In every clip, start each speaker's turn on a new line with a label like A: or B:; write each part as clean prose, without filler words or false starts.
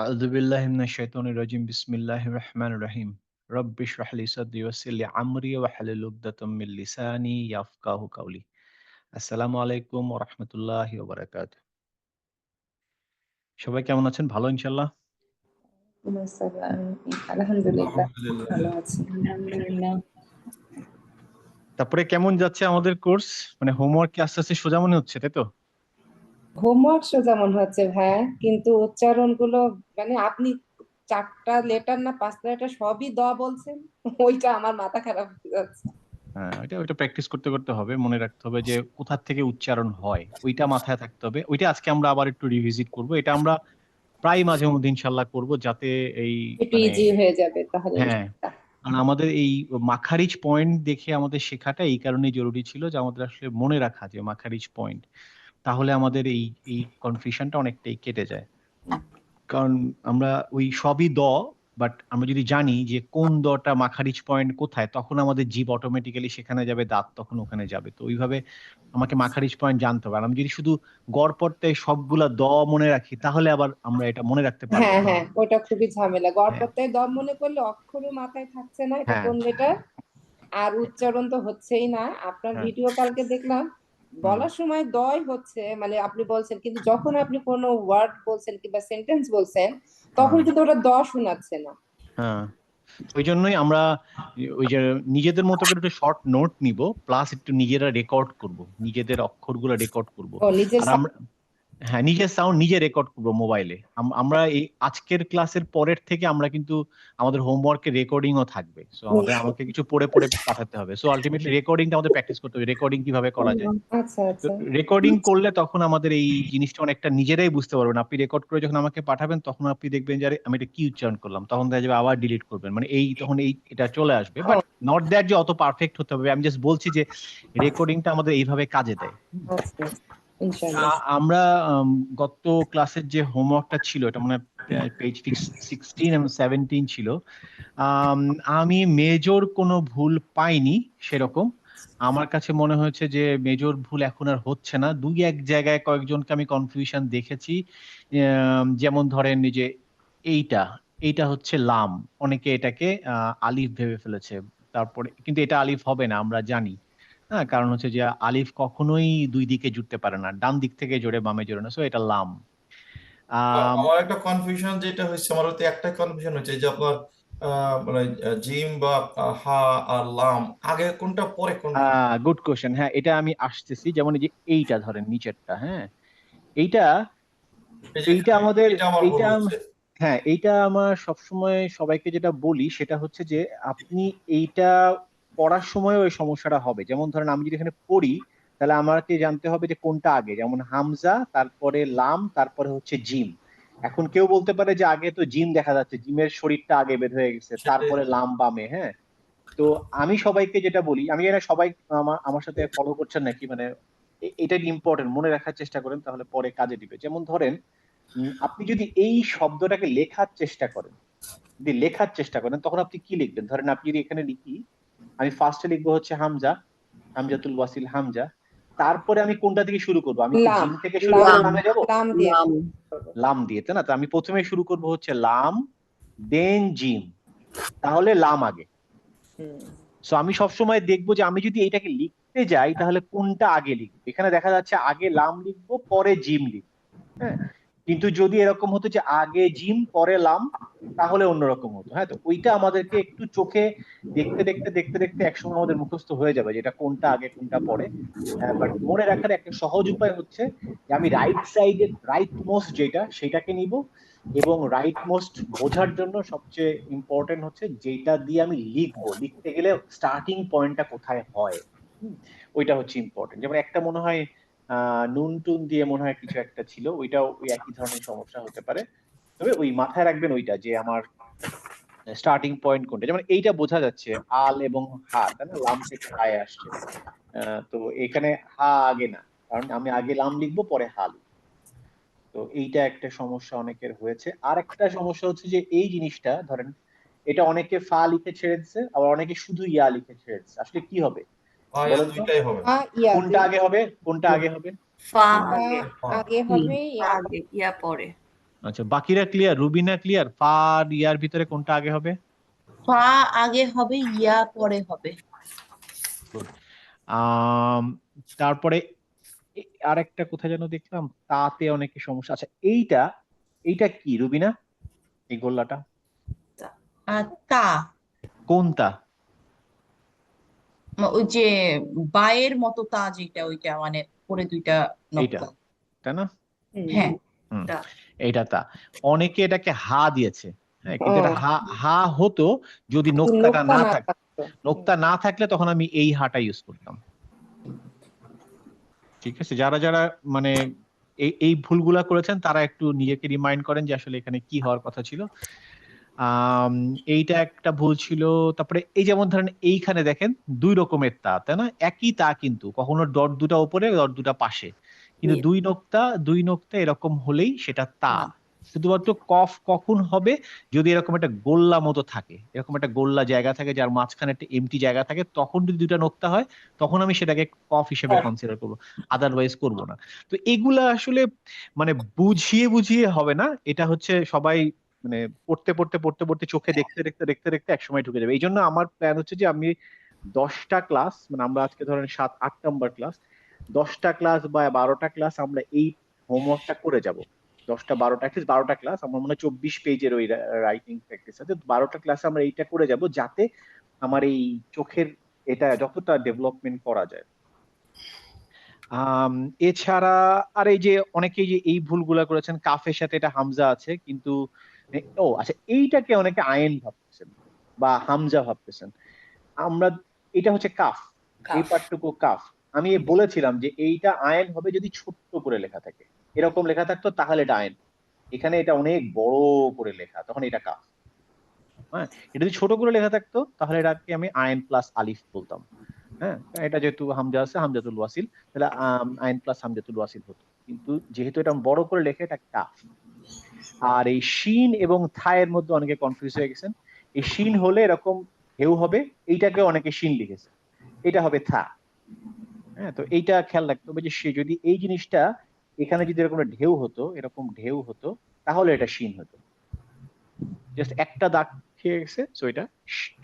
A: আউযু বিল্লাহি মিনাশ শাইতানির রাজিম। বিসমিল্লাহির রহমানির রহিম। রব্বি ইশরাহ লি সাদরি ওয়াইসির লি আমরি ওয়াহলুল উকদাতাম মিন লিসানি ইয়াফকাহু কাওলি। আসসালামু আলাইকুম ওয়া রাহমাতুল্লাহি ওয়া বারাকাতুহু। সবাই কেমন আছেন? ভালো ইনশাআল্লাহ?
B: আলহামদুলিল্লাহ
C: আলহামদুলিল্লাহ।
B: ভালো আছি।
D: আলহামদুলিল্লাহ।
A: তারপরে কেমন যাচ্ছে আমাদের কোর্স? মানে হোমওয়ার্ক কি আস্তে, আস্তে সোজা মনে হচ্ছে, তাই তো?
B: হোমওয়ার্ক সোজা মনে হচ্ছে ভাইয়া, কিন্তু উচ্চারণ গুলো মানে আপনি 4টা লেটার না 5টা লেটার সবই দ বলছেন, ওইটা আমার মাথা খারাপ হয়ে যাচ্ছে।
A: হ্যাঁ, ওইটা প্র্যাকটিস করতে, করতে হবে। মনে রাখতে হবে যে কোথা থেকে উচ্চারণ হয়। ওইটা মাথায় থাকতে হবে। ওইটা আজকে আমরা আবার একটু রিভিজিট করব। এটা আমরা প্রায় মাঝে মধ্যে ইনশাআল্লাহ করব, যাতে এই
B: একটু
A: মানে
B: ইজি হয়ে যাবে তাহলে
A: হ্যাঁ,
B: ইনশাআল্লাহ।
A: কারণ আমাদের এই মাখারিজ পয়েন্ট দেখে আমাদের শেখাটা এই কারণেই জরুরি ছিল যে আমাদের আসলে মনে রাখা যে মাখারিজ পয়েন্ট। তাহলে আমাদের এই কনফিউশনটা অনেকটাই কেটে যায়। কারণ আমরা ওই সবই বাট আমরা যদি জানি যে কোন টা মাখারিজ পয়েন্ট কোথায়, তখন আমাদের জিভ অটোমেটিক্যালি সেখানে যাবে, দাঁত তখন ওখানে যাবে। তো ওইভাবে আমাকে মাখারিজ পয়েন্ট জানতে হবে। আর আমি যদি শুধু গড়পড়তায় সবগুলা মনে রাখি, তাহলে আবার আমরা এটা মনে রাখতে পারবো
B: হ্যাঁ
A: না।
B: হ্যাঁ, ওটা খুবই ঝামেলা।
A: হ্যাঁ,
B: গড়পড়তায় দম মনে করলে অক্ষরও মাথায় থাকছে না, এটা
A: হ্যাঁ,
B: কোন লেটার, আর উচ্চারণ তো হচ্ছেই না। আপনার
A: হ্যাঁ,
B: ভিডিও কালকে দেখলাম,
A: হুম,
B: বলার সময় দয় হচ্ছে, মানে আপনি বলছেন, কিন্তু যখন আপনি কোনো ওয়ার্ড বলছেন কিংবা সেন্টেন্স বলছেন, তখন
A: হুম,
B: কিন্তু ওটা দ শোনাচ্ছে না।
A: হ্যাঁ। ওইজন্যই আমরা ওই যে নিজেদের মতো করে একটু শর্ট নোট নিব, প্লাস একটু নিজেরা রেকর্ড করব, নিজেদের অক্ষরগুলো রেকর্ড করব।
B: ও নিজের
A: আর আমরা হ্যাঁ, নিজের সাউন্ড নিজে রেকর্ড করব মোবাইলে। আমরা এই আজকের ক্লাসের পরের থেকে আমরা কিন্তু আমাদের হোমওয়ার্কের রেকর্ডিংও থাকবে। সো আমাকে কিছু পড়ে পড়ে পাঠাতে হবে। সো আলটিমেটলি রেকর্ডিংটা আমাদের প্র্যাকটিস করতে হবে, রেকর্ডিং কিভাবে করা যায়।
B: আচ্ছা আচ্ছা।
A: রেকর্ডিং করলে তখন আমাদের এই জিনিসটা অনেকটা নিজেরাই বুঝতে পারবেন। আপনি রেকর্ড করে যখন আমাকে পাঠাবেন, তখন আপনি দেখবেন যে আরে আমি এটা কি উচ্চারণ করলাম, তখন দেখা যাবে আবার ডিলিট করবেন, মানে তখন এটা চলে আসবে।
B: ও,
A: বাট নট দ্যাট যে অত পারফেক্ট হতে হবে। আমি জাস্ট বলছি যে রেকর্ডিংটা আমাদের এইভাবে কাজে দেয়।
B: আচ্ছা ইনশাআল্লাহ।
A: আমরা গত ক্লাসের যে হোমওয়ার্কটা ছিল, এটা মানে পেজ 16 এবং 17 ছিল। আম, আমি মেজর কোনো ভুল পাইনি সেরকম। আমার কাছে মনে হয়েছে যে মেজর ভুল এখন আর হচ্ছে না। দুই এক জায়গায় কয়েকজনকে আমি কনফিউশন দেখেছি। যেমন ধরেন এই যে এইটা এইটা হচ্ছে লাম, অনেকে এটাকে আলিফ ভেবে ফেলেছে। তারপরে কিন্তু এটা আলিফ হবে না, আমরা জানি। হ্যাঁ, কারণ হচ্ছে যে আলিফ কখনোই দুই দিকে জুড়তে পারে না, ডান দিক থেকে জোড়ে বামে জোড়ে না। সো এটা লাম। আম,
C: আমার একটা কনফিউশন যেটা হচ্ছে, আমার হতে একটা কনফিউশন হচ্ছে যে আপনার মানে জিম বা হা আর লাম আগে কোনটা পরে কোনটা।
A: Good question. হ্যাঁ, এটা আমি আসতেছি। যেমন এই যে এইটা ধরেন নিচেরটা, হ্যাঁ, এইটা
C: এই যে
A: এইটা আমাদের
C: এটা আমার ভুল
A: এইটা
C: হচ্ছে।
A: হ্যাঁ, এইটা আমার সবসময় সবাইকে যেটা বলি সেটা হচ্ছে যে আপনি এইটা পড়ার সময় ওই সমস্যাটা হবে। যেমন ধরেন আমি যদি এখানে পড়ি, তাহলে আমাকে জানতে হবে যে কোনটা আগে। যেমন হামজা, তারপরে লাম, তারপরে হচ্ছে জিম। এখন কেউ বলতে পারে যে আগে তো জিম দেখা যাচ্ছে, জিমের শরীরটা আগে বের হয়ে গেছে,
C: সেটাই
A: তারপরে লাম বামে। হ্যাঁ, তো আমি সবাইকে যেটা বলি, আমি জানি না সবাই আমার সাথে ফলো করছেন নাকি, মানে এটা ইম্পর্টেন্ট, মনে রাখার চেষ্টা করেন, তাহলে পরে কাজে দিবে। যেমন ধরেন আপনি যদি এই শব্দটাকে লেখার চেষ্টা করেন, তখন আপনি কি লিখবেন? ধরেন আপনি যদি এখানে লিখি, আমি ফার্স্টে লিখবো হচ্ছে হামজা, হামজাতুল ওয়াসিল হামজা। তারপরে আমি কোনটা থেকে শুরু করবো? আমি কি
B: লাম
A: জিম থেকে শুরু করে
B: লাম
D: লাম
A: লামে যাব?
B: লাম দিয়ে
D: লাম
B: শুরু করবো।
A: লাম দিয়ে, তাই না? তো আমি প্রথমে শুরু করব হচ্ছে লাম, দেন জিম, তাহলে লাম আগে।
B: হুম।
A: সো আমি সবসময় দেখবো যে আমি যদি এইটাকে লিখতে যাই, তাহলে কোনটা আগে লিখবো। এখানে দেখা যাচ্ছে আগে লাম লিখবো, পরে জিম লিখবো। হ্যাঁ, কিন্তু যদি এরকম হতো যে আগে জিম পরে লাম, তাহলে অন্যরকম হতো। হ্যাঁ, তো ওইটা আমাদেরকে একটু চোখে দেখতে দেখতে দেখতে দেখতে একসময় আমাদের মুখস্থ হয়ে যাবে, যেটা কোনটা আগে কোনটা পরে। বাট মনে রাখার একটা সহজ উপায় হচ্ছে যে আমি রাইট সাইডে রাইট মোস্ট যেটা, সেটাকে নিব। এবং রাইট মোস্ট বোঝার জন্য সবচেয়ে ইম্পর্টেন্ট হচ্ছে যেটা দিয়ে আমি লিখবো, লিখতে গেলে স্টার্টিং পয়েন্টটা কোথায় হয়। হুম, ওইটা হচ্ছে ইম্পর্টেন্ট। যেমন একটা মনে হয় নুন টুন দিয়ে মনে হয় কিছু একটা ছিল, ওইটাও ওই একই ধরনের সমস্যা হতে পারে। তবে ওই মাথায় রাখবেন ওইটা, যে আমার স্টার্টিং পয়েন্ট কোনটা। যেমন এইটা বোঝা যাচ্ছে আল এবং হা, তাই না? লাম থেকে হায় আসছে। তো এখানে হা আগে না, কারণ আমি আগে লাম লিখবো পরে হা লিখবো। তো এইটা একটা সমস্যা অনেকের হয়েছে। আর একটা সমস্যা হচ্ছে যে এই জিনিসটা ধরেন, এটা অনেকে ফা লিখে ছেড়ে দিচ্ছে, আবার অনেকে শুধু ইয়া লিখে ছেড়ে দিচ্ছে। আসলে কি হবে
C: আয়া
A: বলেন তো?
C: দুইটাই হবে।
B: ইয়া
A: কোনটা আগে হবে, কোনটা আগে হবে?
D: ফা
B: ফা
D: আগে,
B: আগে
D: ই
B: হবে,
D: আগে, ইয়া পরে।
A: আচ্ছা, বাকিরা ক্লিয়ার? রুবিনা ক্লিয়ার? ফা আর ইয়ার ভিতরে কোনটা আগে হবে?
D: ফা আগে হবে, ইয়া পরে হবে।
A: Good. আম, তারপরে আরেকটা কোথায় যেন দেখলাম, তাতে অনেকে সমস্যা। আচ্ছা, এইটা এইটা কি রুবিনা, এই গোল্লাটা
D: আর তা,
A: কোনটা?
D: ওই যে বায়ের মতো তা, যেটা ওইটা মানে পরে দুইটা
A: এইটা,
D: নক্তা।
A: তাই না?
D: হ্যাঁ,
A: হুম,
D: তা।
A: এইটা তা। অনেকে এটাকে হা দিয়েছে, হ্যাঁ, কিন্তু এটা
B: ও,
A: হা হা হতো যদি
B: যদি
A: নোক্তাটা
B: নোক্তা
A: না
B: না
A: থাকতো।
B: থাকতো।
A: নোক্তা না থাকলে তখন আমি এই হাটা ইউজ করতাম। ঠিক আছে, যারা যারা মানে এই এই ভুলগুলা করেছেন তারা একটু নিজেকে রিমাইন্ড করেন যে আসলে এখানে কি হওয়ার কথা ছিল। আম, এইটা একটা ভুল ছিল। তারপরে এই যেমন ধরেন এইখানে দেখেন দুই রকমের তা, তাই না? একই তা, কিন্তু কখনো ডট দুটা উপরে ডট দুটা পাশে, কিন্তু দুই নোক্তা এরকম হলেই সেটা তা।
D: না।
A: শুধুমাত্র কফ কখন হবে, যদি এরকম একটা গোল্লা মতো থাকে, এরকম একটা গোল্লা জায়গা থাকে যার মাঝখানে একটা এমটি জায়গা থাকে, তখন যদি দুইটা নোক্তা হয় তখন আমি সেটাকে কফ হিসেবে কনসিডার করবো, আদারওয়াইজ করব না। তো এগুলা আসলে মানে বুঝিয়ে বুঝিয়ে হবে না, এটা হচ্ছে সবাই মানে পড়তে পড়তে পড়তে পড়তে চোখে দেখতে দেখতে দেখতে দেখতে একসময় ঢুকে যাবে। এই জন্য আমার প্ল্যান হচ্ছে যে আমি 10টা ক্লাস, মানে আমরা আজকে ধরেন 7-8 নাম্বার ক্লাস, 10টা ক্লাস বা 12টা ক্লাস আমরা এই হোমওয়ার্কটা করে যাব। 10টা 12টা, অ্যাটলিস্ট 12টা ক্লাস, আমার মনে হয় 24 পেজের ওই রাইটিং প্র্যাকটিস আছে, 12টা ক্লাস আমরা এইটা করে যাব, যাতে আমার এই চোখের এটা যতটা ডেভেলপমেন্ট করা যায়। আম, এছাড়া আর এই যে অনেকেই যে এই ভুলগুলা করেছেন, কাফের সাথে এটা হামজা আছে, কিন্তু ও আচ্ছা, এইটাকে অনেকে আইন ভাবতেছেন বা হামজা ভাবতেছেন। আমরা, এটা হচ্ছে কাফ, এই
D: কাফ।
A: পার্টটুকু কাফ। আমি বলেছিলাম যে এইটা আইন হবে যদি ছোট্ট করে লেখা থাকে, এরকম লেখা থাকতো তাহলে এটা আইন। এখানে এটা অনেক বড় করে লেখা, তখন এটা কাফ। হ্যাঁ, এটা যদি ছোট করে লেখা থাকতো তাহলে এটাকে আমি আইন প্লাস আলিফ বলতাম। হ্যাঁ, এটা যেহেতু হামজা আছে, হামজাতুল ওয়াসিল, তাহলে আইন প্লাস হামজাতুল ওয়াসিল হতো, কিন্তু যেহেতু এটা বড় করে লেখে এটা কাফ। আর এই শিন এবং থায়ের মধ্যে অনেকে কনফিউজ হয়ে গেছেন। এই শিন হলে এরকম ঢেউ হবে, এইটাকে অনেকে শিন লিখেছে, এটা হবে থা। হ্যাঁ, তো এইটা খেয়াল রাখতে হবে যে সে যদি এই জিনিসটা এখানে যদি এরকম একটা ঢেউ হতো, এরকম ঢেউ হতো, তাহলে এটা শিন হতো। জাস্ট একটা দাগ খেয়ে গেছে, সো এটা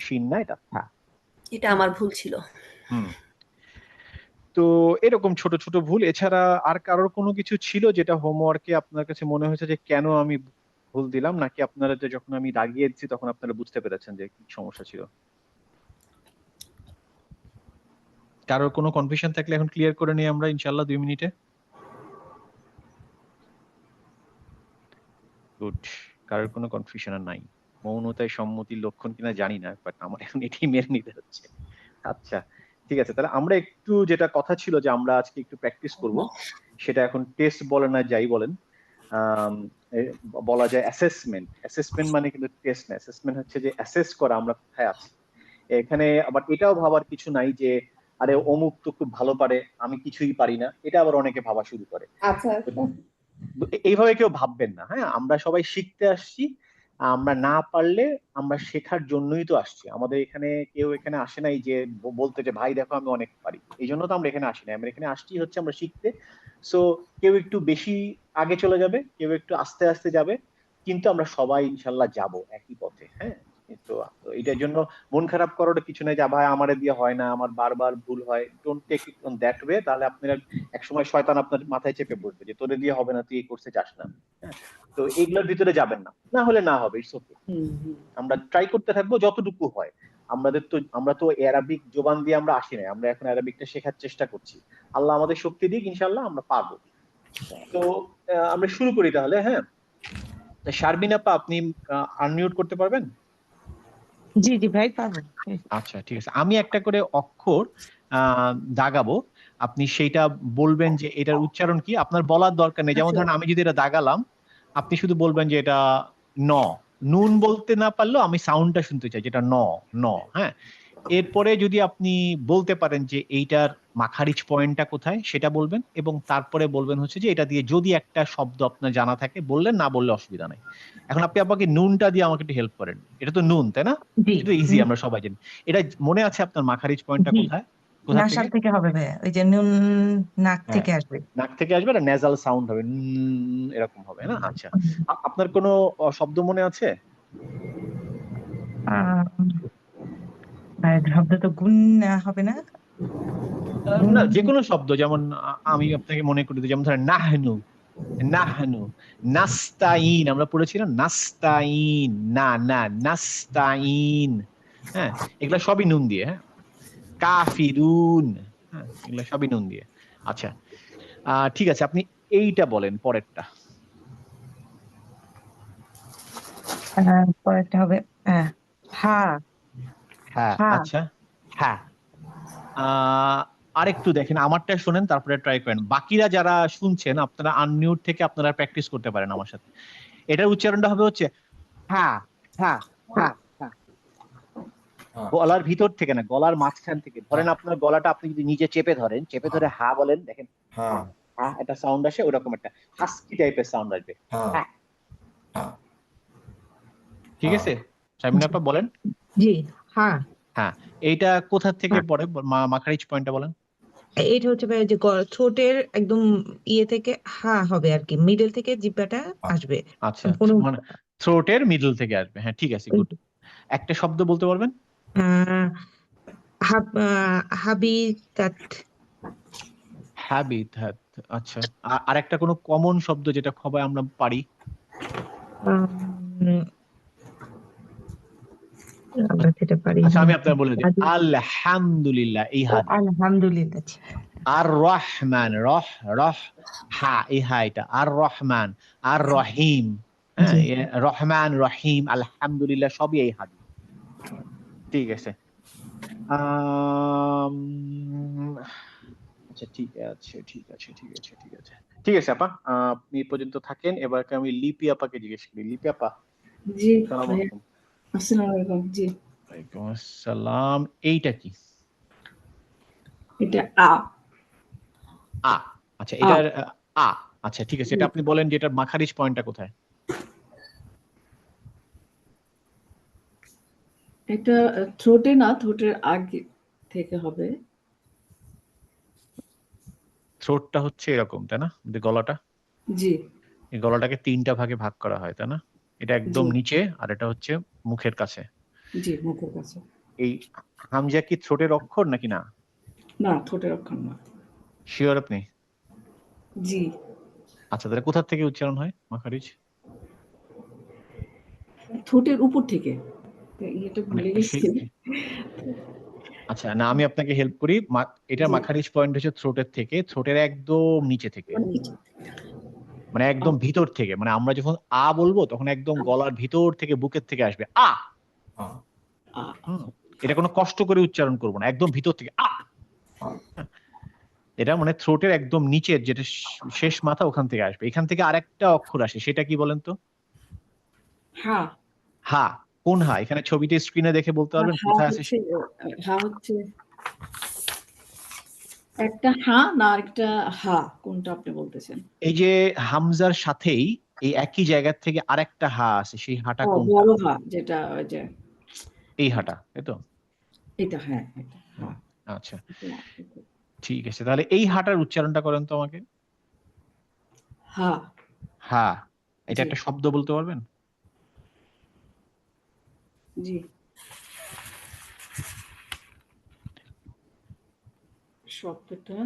A: শিন না, এটা থা।
E: এটা আমার ভুল ছিল।
A: হুম। তো এরকম ছোট ছোট ভুল, এছাড়া আর কারোর কোনো কিছু ছিল যেটা হোমওয়ার্কে আপনার কাছে মনে হয়েছে যে কেন আমি ভুল দিলাম, নাকি আপনারা যে যখন আমি দাগিয়ে দিচ্ছি তখন আপনারা বুঝতে পেরেছেন যে কি সমস্যা ছিল? কারোর কোনো কনফিউশন থাকলে এখন ক্লিয়ার করে নিই আমরা ইনশাল্লাহ 2 মিনিটে। গুড, কারোর কোনো কনফিউশন আর নাই। মৌনতায় সম্মতির লক্ষণ কিনা জানি না, বাট আমার এখন এটাই মেনে নিতে হচ্ছে। আচ্ছা, ঠিক আছে, তাহলে আমরা একটু, যেটা কথা ছিল যে আমরা আজকে একটু প্র্যাকটিস করব, সেটা এখন টেস্ট বলেন না যাই বলেন, আম, বলা যায় অ্যাসেসমেন্ট। অ্যাসেসমেন্ট মানে কিন্তু টেস্ট না, অ্যাসেসমেন্ট হচ্ছে যে অ্যাসেস করা আমরা কোথায় আছি। এখানে আবার এটাও ভাবার কিছু নাই যে আরে অমুক তো খুব ভালো পারে, আমি কিছুই পারি না, এটা আবার অনেকে ভাবা শুরু করে।
B: আচ্ছা আচ্ছা।
A: এইভাবে কেউ ভাববেন না, হ্যাঁ, আমরা সবাই শিখতে আসছি, আমরা না পারলে আমরা শেখার জন্যই তো আসছি। আমাদের এখানে কেউ এখানে আসে নাই যে বলতে যে ভাই দেখো আমি অনেক পারি, এই জন্য তো আমরা এখানে আসি না, আমরা এখানে আসছি হচ্ছে আমরা শিখতে। সো কেউ একটু বেশি আগে চলে যাবে, কেউ একটু আস্তে আস্তে যাবে, কিন্তু আমরা সবাই ইনশাল্লাহ যাব একই পথে। হ্যাঁ, তো এটার জন্য মন খারাপ করার কিছু নাই যে ভাই আমারে দিয়ে হয় না, আমার বারবার ভুল হয়, don't take it on that way, তাহলে আপনারা একসময় শয়তান আপনার মাথায় চেপে বসবে যে তোরে দিয়ে হবে না, তুই এই কোর্সে যাস না। হ্যাঁ, তো এইগুলোর ভিতরে যাবেন না, না হলে না হবে, ইটস ওকে। আমরা ট্রাই করতে থাকবো যতটুকু হয়। আমরা তো অ্যারাবিক জোবান দিয়ে আমরা আসি নাই, আমরা এখন অ্যারাবিকটা শেখার চেষ্টা করছি। আল্লাহ আমাদের শক্তি দিক, ইনশাল্লাহ আমরা পারবো। তো আমরা শুরু করি তাহলে। হ্যাঁ, তা শারমিন আপা, আপনি আনমিউট করতে পারবেন?
F: জি জি ভাই, পারবো।
A: আচ্ছা, ঠিক আছে, আমি একটা করে অক্ষর দাগাবো, আপনি সেইটা বলবেন যে এটার উচ্চারণ কি। আপনার বলার দরকার নেই, যেমন
E: আচ্ছা।
A: ধরেন আমি যদি এটা দাগালাম, আপনি শুধু বলবেন যে এটা ন। নুন বলতে না পারলেও আমি সাউন্ডটা শুনতে চাই, যেটা ন, ন। হ্যাঁ, এরপরে যদি আপনি বলতে পারেন যে এইটার মাখারিজ পয়েন্টটা কোথায় সেটা বলবেন, এবং তারপরে বলবেন হচ্ছে যে এটা দিয়ে যদি একটা শব্দ আপনার জানা থাকে বললেন, না বললে অসুবিধা নাই। এখন আপনি আমাকে নুনটা দিয়ে আমাকে একটু হেল্প করেন, এটা তো নুন তাই না?
F: জি
A: এটা ইজি, আমরা সবাই জানি। এটা মনে আছে আপনার মাখারিজ পয়েন্টটা
F: জি
A: কোথায়? কোথা
F: নাসার
A: থেকে?
F: থেকে হবে ভাইয়া, ওই যে নুন নাক
A: হ্যাঁ,
F: থেকে আসবে।
A: নাক থেকে আসবে, আর নেজাল সাউন্ড হবে, এরকম হবে না? আচ্ছা, আপনার কোনো শব্দ মনে আছে?
F: আহ, ভাইয়া শব্দ তো গুণ হবে না? গুণ।
A: না, যে কোনো শব্দ, যেমন আমি আপনাকে মনে করি দিই, যেমন ধরেন নাহনু, নাহনু, নাস্তাইন, আমরা পড়েছিলাম নাস্তাইন, না না নাস্তাইন। হ্যাঁ, এগুলা সবই নুন দিয়ে। হ্যাঁ, কাফিরুন, হ্যাঁ, এগুলা সবই নুন দিয়ে। আচ্ছা, ঠিক আছে, আপনি এইটা বলেন পরেরটা।
F: পরেরটা হবে হা।
A: হ্যাঁ,
F: হা।
A: আচ্ছা, হ্যাঁ। আহ আরেকটু দেখেন, আমারটা শোনেন, তারপরে ট্রাই করেন। বাকিরা যারা শুনছেন, আপনারা আনমিউট থেকে আপনারা প্র্যাকটিস করতে পারেন আমার সাথে। এটার উচ্চারণটা হবে হচ্ছে হ্যাঁ, হ্যাঁ, হ্যাঁ, হ্যাঁ।
C: হ্যাঁ
A: গলার ভিতর থেকে না, গলার মাঝখান থেকে। ধরেন
C: হ্যাঁ
A: আপনার গলাটা আপনি যদি নিচে চেপে ধরেন, চেপে ধরে হা বলেন, দেখেন
C: হ্যাঁ
A: হা, হা একটা সাউন্ড আসে, ওরকম একটা হাস্কি টাইপের সাউন্ড আসবে।
C: হ্যাঁ
A: হ্যাঁ,
C: হ্যাঁ
A: ঠিক আছে, শারমিন আপা বলেন।
F: জি। হা।
A: হ্যাঁ, এইটা কোথা থেকে পড়ে, মাখারিজ পয়েন্টটা বলেন।
F: এটা হচ্ছে ভাইয়া যে ঠোঁটের একদম ইয়ে থেকে হা হবে আর কি, মিডল থেকে জিব্বাটা
C: হ্যাঁ।
F: আসবে।
A: আচ্ছা,
F: কোনো
A: মানে থ্রোটের মিডল থেকে আসবে। হ্যাঁ, ঠিক আছে, গুড। একটা শব্দ বলতে পারবেন?
F: আহ, হাবিতাত।
A: হ্যাবিট। আচ্ছা, আর একটা কোনো কমন শব্দ যেটা সবাই আমরা পারি?
F: উম, আমরা যেটা পারি
A: আচ্ছা,
F: না।
A: আমি আপনার বলে দিই, আলহামদুলিল্লাহ, এই
F: ও,
A: হা দিয়ে।
F: আলহামদুলিল্লাহ।
A: আর রহমান, রহ, রহ, হা, এই হা, এটা আর রহমান, আর রহিম। হ্যাঁ,
F: জি।
A: রহমান রহিম আলহামদুলিল্লাহ সবই এই হা দিয়ে। ঠিক আছে। আম, আচ্ছা, ঠিক আছে, ঠিক আছে, ঠিক আছে, ঠিক আছে, ঠিক আছে আপা, আপনি এই পর্যন্ত থাকেন। এবার আমি লিপি আপাকে জিজ্ঞেস করি। লিপি আপা,
B: জি
A: সালাম
B: ভাইয়া,
A: আলাইকুম।
B: আসসালামু আলাইকুম। জি,
A: ওয়ালাইকুম আসসালাম। এইটা কি?
B: এটা আ।
A: আ। আচ্ছা,
B: আ।
A: এটার আ। আচ্ছা, ঠিক আছে,
B: জি,
A: এটা আপনি বলেন যে এটার মাখারিজ পয়েন্টটা কোথায়?
B: এটা থ্রোটে না, থ্রোটের আগে থেকে হবে।
A: থ্রোটটা হচ্ছে এরকম, তাই না? যে গলাটা,
B: জি,
A: এই গলাটাকে তিনটা ভাগে ভাগ করা হয়, তাই না? এটা একদম
B: জি,
A: নিচে, আর এটা হচ্ছে মুখের কাছে।
B: জি, মুখের কাছে।
A: এই হামজা কি থ্রোটের অক্ষর নাকি না?
B: না, ঠোঁটের অক্ষর না।
A: শিওর আপনি?
B: জি,
A: আচ্ছা, তাহলে কোথা থেকে উচ্চারণ হয় মাখারিজ?
B: ঠোঁটের উপর থেকে। এটা
A: মানে
B: ভুলে গেছি।
A: আচ্ছা, না, আমি আপনাকে হেল্প করি। এটার
B: জি,
A: মাখারিজ পয়েন্ট হচ্ছে থ্রোটের থেকে, থ্রোটের একদম নিচে থেকে,
B: মানে নিচে।
A: মানে একদম ভিতর থেকে। মানে আমরা যখন আ বলবো তখন একদম গলার ভিতর থেকে, বুকের থেকে আসবে আ।
C: হ্যাঁ
B: আ।
A: হুম, এটা কোনো কষ্ট করে উচ্চারণ করবো না, একদম ভিতর থেকে আ।
C: হ্যাঁ
A: এটা মানে থ্রোটের একদম নিচের যেটা শেষ মাথা, ওখান থেকে আসবে। এখান থেকে আরেকটা অক্ষর আসে, সেটা কি বলেন তো?
B: হা।
A: হা। কোন হা? এখানে ছবিতে স্ক্রিনে দেখে বলতে পারবেন
B: হা
A: কোথায় আছে?
B: হচ্ছে, হা হচ্ছে একটা হা না আরেকটা হা, কোনটা আপনি বলতেছেন?
A: এই যে হামজার সাথেই এই একই জায়গা থেকে আরেকটা হা আছে, সেই হাটা
B: ও,
A: কোনটা?
B: বড় হা, যেটা ওই যে
A: এই হাটা, তাই তো?
B: এটা, হ্যাঁ, এটা হা।
A: আচ্ছা,
B: এটা
A: ঠিক আছে, তাহলে এই হাটার উচ্চারণটা করেন তো আমাকে।
B: হা।
A: হা। এটা
B: জি,
A: একটা শব্দ বলতে পারবেন?
B: জি, শব্দটা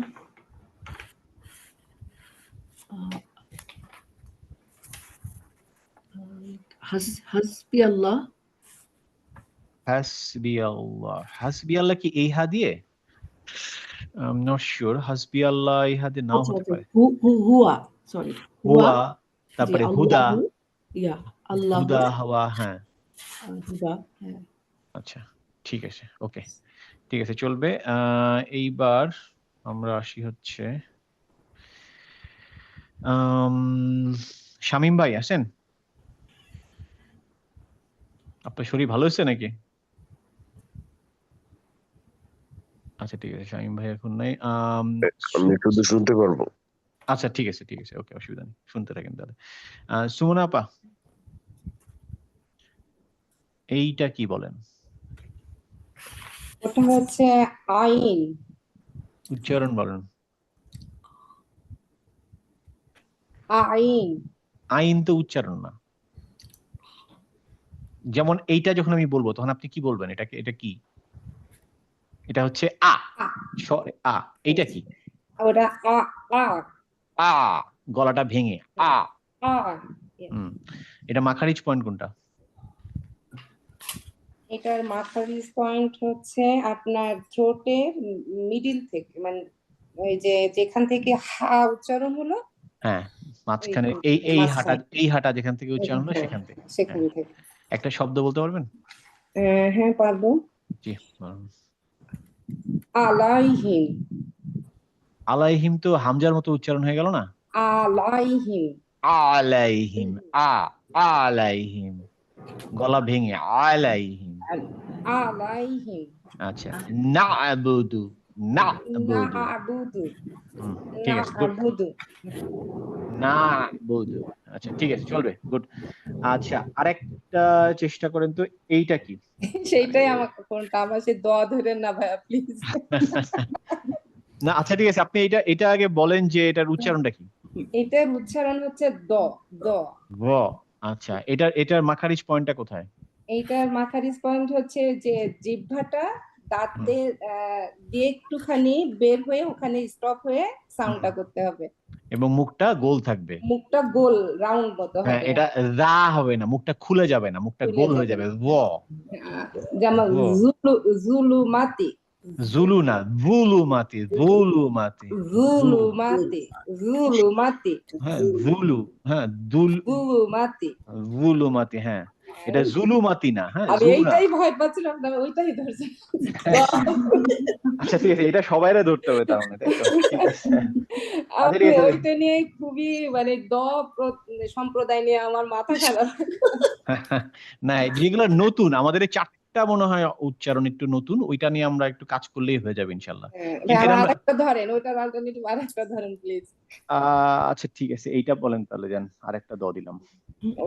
B: হাসবি আল্লাহ।
A: হাসবি আল্লাহ। হাসবি আল্লাহ কি এই হা দিয়ে? নট শিওর, হাসবি আল্লাহ এই হা দিয়ে নাও
B: আচ্ছা,
A: হতে
B: আচ্ছা,
A: পারে।
B: হুয়া, সরি, হুয়া।
A: হুয়া,
B: জি,
A: তারপরে হুদা।
B: আল্লাহু, ইয়া, আল্লাহু,
A: হুদা, হওয়া, হ্যাঁ।
B: হুদা, হ্যাঁ।
A: আচ্ছা, ঠিক আছে, ওকে, ঠিক আছে, চলবে। এইবার আমরা আসি হচ্ছে আম, শামীম ভাই আছেন? আপনার শরীর ভালো হয়েছে নাকি? আচ্ছা, ঠিক আছে, শামীম ভাই এখন নাই।
G: আমি শুধু শুনতে পারবো।
A: আচ্ছা, ঠিক আছে, ঠিক আছে, ওকে, অসুবিধা নেই, শুনতে থাকেন তাহলে। সুমনা আপা, এইটা কি বলেন?
B: ওটা হচ্ছে আইন।
A: উচ্চারণ বলেন।
B: আইন।
A: আইন তো উচ্চারণ না। যেমন এইটা যখন আমি বলবো তখন আপনি কি বলবেন? এটা কি? এটা হচ্ছে আ,
B: আ।
A: স্বরে আ। এইটা কি?
B: ওটা আ আ
A: আ, গলাটা ভেঙে আ।
B: আ।
A: হুম, এটা মাখারিজ পয়েন্ট কোনটা?
B: এটার মাখারিজ পয়েন্ট হচ্ছে আপনার থ্রোটের মিডিল থেকে, মানে ওই যে যেখান থেকে হা উচ্চারণ হলো
A: হ্যাঁ, মাঝখানে
B: এইখান
A: এই
B: থেকে,
A: এই হাঁটা,
B: মাঝখানে।
A: এই হাঁটা যেখান থেকে উচ্চারণ হলো
B: হ্যাঁ,
A: সেখান থেকে।
B: সেখান
A: হ্যাঁ,
B: থেকে।
A: একটা শব্দ বলতে পারবেন?
B: হ্যাঁ পারবো।
A: জি বলুন।
B: আলাইহিম।
A: আলাইহিম তো হামজার মতো উচ্চারণ হয়ে গেল না?
B: আলাইহিম।
A: আলাইহিম, আলাইহিম, গলা ভেঙে আলাইহিম।
B: আলাইহিম।
A: আচ্ছা, না'বুদু, না'বুদু।
B: না'বুদু।
A: ঠিক আছে, গুড।
B: না'বুদু।
A: না'বুদু। আচ্ছা ঠিক আছে, চলবে, গুড। আচ্ছা, আরেকটা চেষ্টা করেন তো। এইটা কি?
B: সেইটাই আমাকে কোনটা, আমার সে দোয়া ধরেন না ভাইয়া প্লিজ।
A: না আচ্ছা ঠিক আছে, আপনি এটা আগে বলেন যে এটার উচ্চারণটা কি?
B: এটার উচ্চারণ হচ্ছে দ। দ।
A: গ। আচ্ছা, এটার মাখারিজ পয়েন্টটা কোথায়?
B: এইটার মাখারিজ পয়েন্ট হচ্ছে যে জিহ্বাটা দাঁতে দিয়ে একটুখানি বের হয়ে ওখানে স্টপ হয়ে সাউন্ডটা করতে হবে।
A: এবং মুখটা গোল থাকবে।
B: মুখটা গোল রাউন্ড মতো
A: হ্যাঁ,
B: হবে।
A: এটা রা হবে না, মুখটা খুলে যাবে না, মুখটা
B: খুলে
A: গোল হয়ে
B: যাবে
A: যাবে।
B: যেমন
A: ও
B: জুলুমাতি।
A: জুলু না, জুলুমাতি, জুলুমাতি,
B: জুলুমাতি। জুলুমাতি।
A: হ্যাঁ জুলু, হ্যাঁ
B: জুলুমাতি।
A: জুলুমাতি, হ্যাঁ এটা জুলুমাতি না, হ্যাঁ
B: আমি
A: জুলু না।
B: এইটাই ভয় পাচ্ছিলাম, না ওইটাই ধরছি।
A: আচ্ছা ঠিক আছে, এটা সবাইরা ধরতে হবে তার মানে, তাই তো? ঠিক আছে। আচ্ছা
B: আমি
A: ঠিক আছে।
B: ওইটা নিয়ে খুবই মানে সম্প্রদায় নিয়ে আমার মাথা খারাপ।
A: না, যেগুলো নতুন আমাদের এই চারটা মনে হয় উচ্চারণ একটু নতুন, ওইটা নিয়ে আমরা একটু কাজ করলেই হয়ে যাবে ইনশাল্লাহ। কিন্তু
B: আমার
A: এটা আমরা
B: আরেকটা ধরেন, ওইটার অল্টারনেটিভ আরেকটা ধরেন প্লিজ।
A: আচ্ছা ঠিক আছে, এইটা বলেন তাহলে, যান আরেকটা দ দিলাম।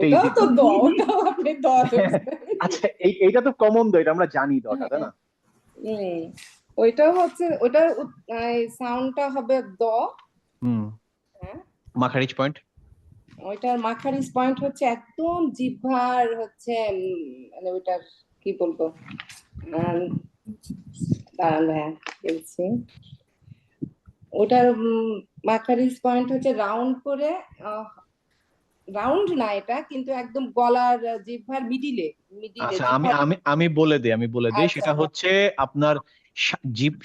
A: এটা
B: ওটাও
A: ইজি
B: তো
A: তো।
B: ওটাও আপনি ধরছেন।
A: আচ্ছা এইটা তো কমন দ, এটা আমরা জানি দটা, তাই না?
B: হুম, ওইটাও হচ্ছে ওইটার সাউন্ডটা হবে দ।
A: হুম,
B: হ্যাঁ,
A: মাখারিজ পয়েন্ট।
B: ওইটার মাখারিজ পয়েন্ট হচ্ছে একদম জিহ্বার হচ্ছে মানে ওইটার কি বলবো, দাঁড়ান ভাইয়া বলছি। ওটার মাখারিজ পয়েন্ট হচ্ছে রাউন্ড করে, রাউন্ড না এটা, কিন্তু একদম গলার জিহ্বার মিডিলে। মিডিলে
A: আচ্ছা আমি
B: জিহ্বার।
A: আমি আমি বলে দেই
B: আচ্ছা
A: সেটা হচ্ছে আপনার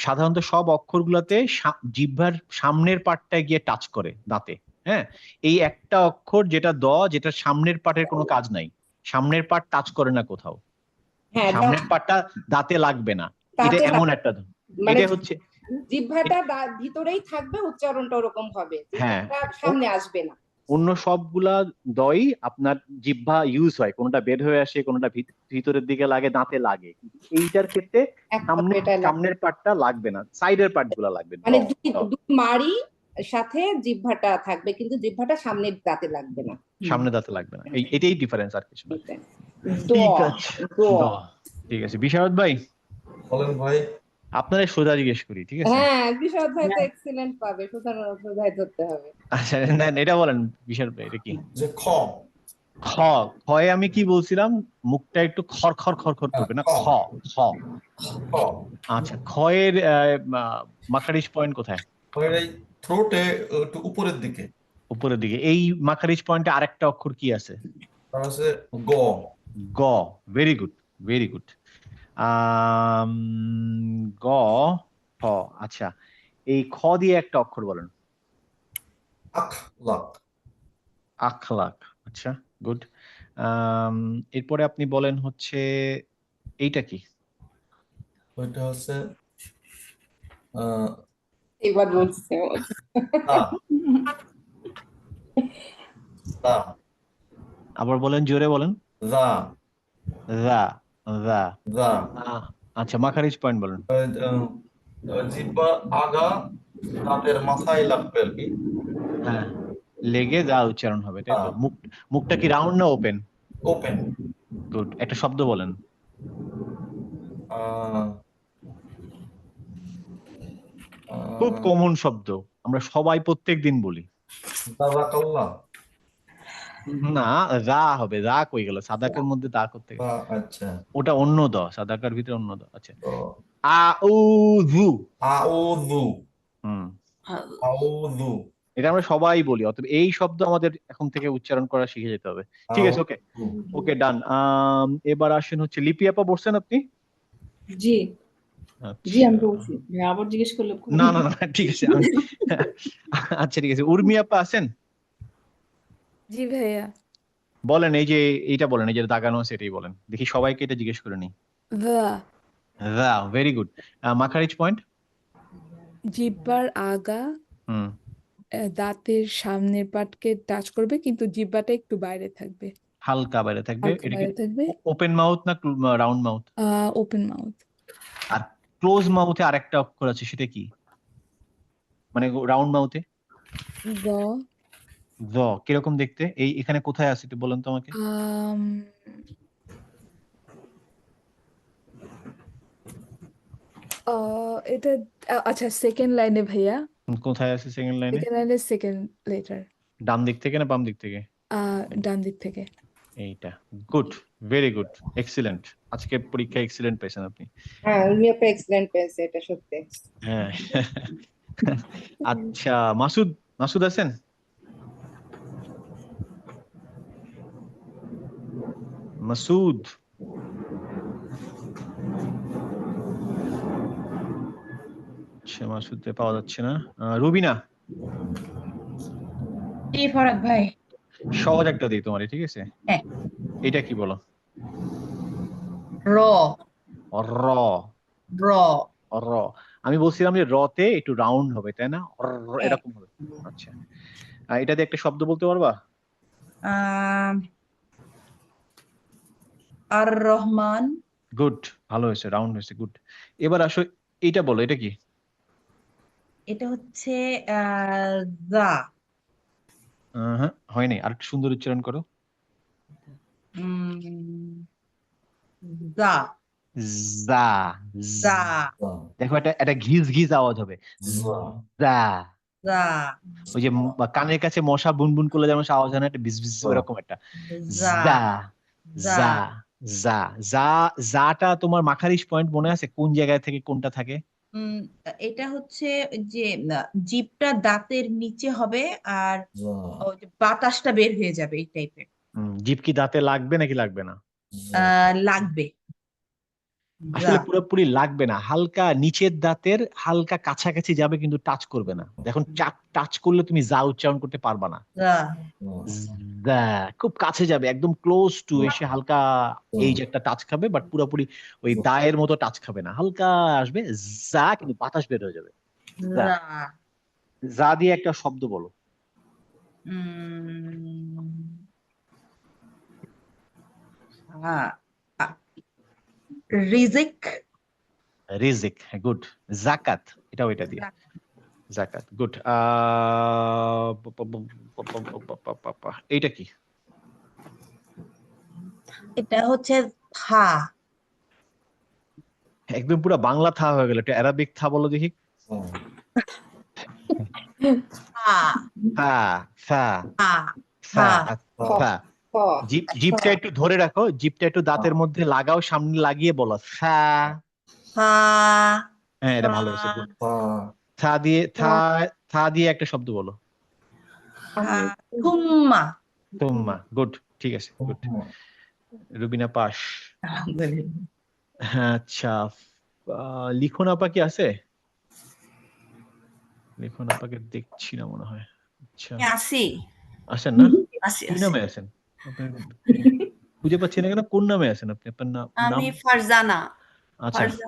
A: সাধারণত সব অক্ষরগুলোতে জিহ্বার সামনের পার্টটা গিয়ে টাচ করে দাঁতে। হ্যাঁ, এই একটা অক্ষর যেটা দ, যেটা সামনের পার্টের কোনো কাজ নাই, সামনের পার্ট টাচ করে না কোথাও,
B: হ্যাঁ,
A: সামনের পার্টটা দাঁতে লাগবে না। এটা
B: তাতে
A: এমন একটা
B: মানে
A: এটা হচ্ছে
B: জিহ্বাটা ভিতরেই থাকবে, উচ্চারণটা ওরকম হবে,
A: হ্যাঁ,
B: জিহ্বাটা সামনে আসবে না।
A: অন্য সবগুলা দই আপনার জিহ্বা ইউজ হয়, কোনটা বের হয়ে আসে, কোনটা ভিতরের দিকে লাগে, দাঁতে লাগে, কিন্তু এইটার ক্ষেত্রে
B: একমাত্র এটা
A: সামনের পার্টটা লাগবে না, সাইডের পার্ট গুলা লাগবে।
B: মানে দুই মাড়ি সাথে জিহ্বাটা থাকবে, কিন্তু জিহ্বাটা সামনের দাঁতে লাগবে না।
A: সামনে দাঁতে লাগবে না, এটাই ডিফারেন্স, আর কিছু না।
B: দ।
A: ঠিক আছে,
B: দ।
A: দ। ঠিক আছে, বিশারদ ভাই
C: বলেন ভাই।
A: আপনারা সোজা জিজ্ঞেস করি, ঠিক আছে?
B: হ্যাঁ, বিশদ ভাই তো এক্সিলেন্ট পাবে, সুতরাং সোজাই ধরতে হবে।
A: আচ্ছা না, এটা বলেন বিশারদ ভাই, এটা কি?
C: যে খ।
A: খ। খয়ে আমি কি বলছিলাম? মুখটা একটু খড়খড় খড়খড় করবে না, খ। খ।
C: খ।
A: আচ্ছা, খয়ের মাখারিজ পয়েন্ট কোথায়?
C: খয়ের এই থ্রোটে একটু উপরের দিকে।
A: উপরের দিকে। এই মাখারিজ পয়েন্টে আরেকটা অক্ষর কি আছে?
C: তার আছে গ।
A: গ। Very good, very good. গ। খ। আচ্ছা, এই খ দিয়ে একটা অক্ষর বলেন।
C: আখলাক।
A: আখলাক। আচ্ছা, গুড। এরপরে আপনি বলেন হচ্ছে এইটা কি?
C: ওইটা হচ্ছে
B: এবার বলছে
C: তা। তা।
A: আবার বলেন, জোরে বলেন।
C: যা।
A: দা। দা।
C: যা।
A: আচ্ছা, মাখারিজ পয়েন্ট বলেন।
C: জিহ্বা আগা দাঁতের মাথায় লাগবে আর কি।
A: হ্যাঁ, লেগে যা উচ্চারণ হবে, তাই তো? মুখটা কি রাউন্ড না ওপেন?
C: ওপেন।
A: গুড, একটা শব্দ বলেন। খুব কমন শব্দ, আমরা সবাই প্রত্যেক দিন বলি।
C: জাযাকাল্লাহ।
A: না, রা হবে, রা কই গেল, সাদাকের মধ্যে দা করতে গেল,
C: আচ্ছা,
A: ওটা অন্য দ, সাদাকার ভিতরে অন্য দ। আচ্ছা,
C: তো
A: আউযু।
C: আউযু,
A: হুম,
C: আউযু,
A: এটা আমরা সবাই বলি, অতএব এই শব্দ আমাদের এখন থেকে উচ্চারণ করা শিখে যেতে হবে। ঠিক আছে, ওকে
C: আউযু।
A: ওকে, ডান। এবার আসেন হচ্ছে লিপি আপা, বলছেন আপনি?
B: জি জি আমি
A: আচ্ছা,
B: বলছি, আবার জিজ্ঞেস করলে
A: না না না, ঠিক আছে আমি আচ্ছা ঠিক আছে, উর্মি আপা আছেন?
H: জি ভাইয়া।
A: বলেন, এই যে এইটা বলেন, এই যে দাগানো আছে এটাই বলেন, দেখি সবাইকে এটা জিজ্ঞেস করে নি।
H: দা
A: ভেরি গুড। মাখারিজ পয়েন্ট।
H: জিহ্বার আগা
A: হুম,
H: দাঁতের সামনের পাটকে টাচ করবে, কিন্তু জিহ্বাটা একটু বাইরে থাকবে,
A: হালকা বাইরে থাকবে।
H: হালকা
A: এটা কি
H: বাইরে থাকবে।
A: ওপেন মাউথ না রাউন্ড মাউথ?
H: Open mouth.
A: আর ক্লোজ মাউথে আরেকটা অক্ষর আছে, সেটা কি? মানে রাউন্ড মাউথে
H: গ
A: জ, কিরকম দেখতে? এই এখানে কোথায় আছে একটু বলেন তো আমাকে।
H: আম, এটা আচ্ছা সেকেন্ড লাইনে ভাইয়া,
A: কোথায় আছে সেকেন্ড লাইনে?
H: সেকেন্ড লাইনের সেকেন্ড লেটার,
A: ডান দিক থেকে না বাম দিক থেকে?
H: ডান দিক থেকে।
A: এইটা। Good, very good, excellent. আজকে পরীক্ষা এক্সিলেন্ট পেয়েছেন আপনি।
B: হ্যাঁ উর্মি আপা এক্সিলেন্ট পেয়েছে, এটা সত্যি।
A: হ্যাঁ আচ্ছা, মাসুদ, মাসুদ আছেন? মাসুদ, আচ্ছা মাসুদকে পাওয়া যাচ্ছে না। রুবিনা,
D: জি ফরাদ ভাই।
A: সহজ একটা দিই তোমারে, ঠিক আছে?
D: হ্যাঁ।
A: এটা কি বলো?
D: র
A: র।
D: র
A: র। আমি বলছিলাম যে রতে একটু রাউন্ড হবে, তাই না?
D: হ্যাঁ।
A: এরকম হবে। আচ্ছা, এটা দিয়ে একটা শব্দ বলতে পারবা?
D: আর রহমান।
A: গুড, ভালো হয়েছে, রাউন্ড হয়েছে, গুড। এবার আসো, এটা বলো, এটা কি?
D: এটা হচ্ছে দা।
A: হ্যাঁ, হয়নি, আর একটু সুন্দর উচ্চারণ করো।
D: দা
A: জা।
D: দা
A: দেখো, এটা ঘিজ ঘিজ আওয়াজ হবে। জা।
D: দা
A: ওই যে কানের কাছে মশা বুনবুন করলে যেমন আওয়াজ হয় না, একটা বিজ বিজ, ওরকম একটা।
D: জা
A: জা।
D: জা
A: জা। জা। জা। জাটা তোমার মাখারিজ পয়েন্ট মনে আছে কোন জায়গায় থেকে কোনটা থাকে?
D: উম, এটা হচ্ছে যে জিভটা দাঁতের নিচে হবে, আর ওই যে বাতাসটা বের হয়ে যাবে এই টাইপের।
A: জিভ কি দাঁতে লাগবে নাকি লাগবে না?
D: লাগবে।
A: আসলে পুরোপুরি লাগবে না, হালকা নিচের দাঁতের হালকা কাছাকাছি যাবে, কিন্তু টাচ করবে না। এখন টাচ করলে তুমি যা উচ্চারণ করতে পারবা না। যা, খুব কাছে যাবে, একদম ক্লোজ টু এসে হালকা এই যে একটা টাচ খাবে, বাট পুরোপুরি ওই দায়ের মতো টাচ খাবে না, হালকা আসবে যা, কিন্তু বাতাস বের হয়ে যাবে। যা। যা দিয়ে একটা শব্দ বলো।
D: রিজিক।
A: রিজিক, গুড। জাকাত, এটাও এটা দিয়ে, জাকাত, গুড। এইটা কি?
D: এটা হচ্ছে থা।
A: একদম পুরো বাংলা থা হয়ে গেল, একটা অ্যারাবিক থা বলো দেখি।
D: থা
A: থা। থা।
D: থা
A: থা।
D: থা
A: থা।
B: ক
A: জিভটা একটু ধরে রাখো, জিভটা একটু দাঁতের মধ্যে লাগাও, সামনে লাগিয়ে বলো থা।
D: থা
A: হ্যাঁ, এটা ভালো হয়েছে, গুড। থা দিয়ে, থা দিয়ে একটা শব্দ বলো।
D: থুম্মা।
A: তুম্মা, গুড, ঠিক আছে, গুড। রুবিনা পাস। হ্যাঁ, আচ্ছা, লিখন আপা কি আছে? লিখন আপাকে দেখছি না মনে হয়। আচ্ছা,
E: আসি
A: আসেন না?
E: আসি
A: কি
E: আসি
A: নামে আছেন? আপনার খুঁজে পাচ্ছি না কেন, কোন নামে আছেন আপনি? আপনার নাম?
E: আমি ফারজানা।
A: আচ্ছা,
E: ফারজা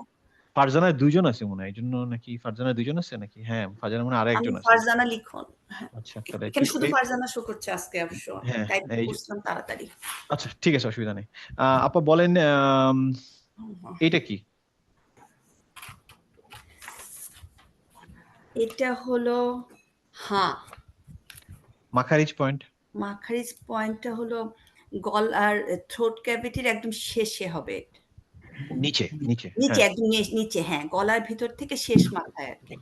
A: ফারজানায় দুইজন আছে মনে হয়, এই জন্য নাকি? ফারজানায় দুইজন আছে নাকি? হ্যাঁ, ফারজানা মনে হয়
E: আমি
A: আরেকজন আছে।
E: ফারজানা লিখন। হ্যাঁ,
A: আচ্ছা, তাহলে
E: এখানে শুধু
A: এই-
E: ফারজানা শো করছে আজকে অবশ্য।
A: হ্যাঁ,
E: টাইপ
A: এই যে,
E: করছিলাম তাড়াতাড়ি।
A: আচ্ছা ঠিক আছে, অসুবিধা নেই। আপা বলেন, এইটা কি?
E: এটা হলো হ্যাঁ।
A: মাখারিজ পয়েন্ট।
E: মাখারিজ পয়েন্টটা হলো গলার থ্রোট ক্যাভিটির একদম শেষে হবে।
A: নিচে নিচে,
E: নিচে
A: হ্যাঁ।
E: একদম নিচে, হ্যাঁ, গলার ভিতর থেকে শেষ মাথায় আর কি।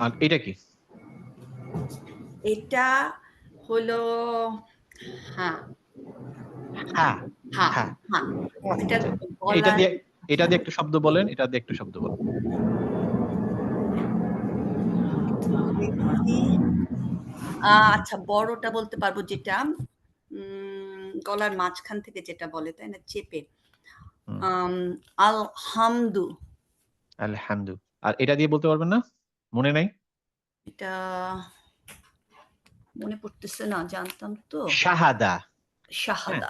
A: আর এটা কি?
E: এটা হলো হ্যাঁ
A: হ্যাঁ
E: হ্যাঁ
A: হ্যাঁ
E: হ্যাঁ এটা
A: আচ্ছা, এটা
E: গলার
A: দিয়ে এটা দিয়ে একটু শব্দ বলেন, এটা দিয়ে একটু শব্দ বলেন।
E: আচ্ছা বড়টা বলতে পারবো, যেটা গলার মাঝখান থেকে যেটা বলে, তাই না, চেপে। আলহামদু।
A: আলহামদু। আর এটা দিয়ে বলতে পারবেন না? মনে নাই?
E: এটা মনে পড়তেছে না, জানতাম তো।
A: শাহাদা।
E: শাহাদা।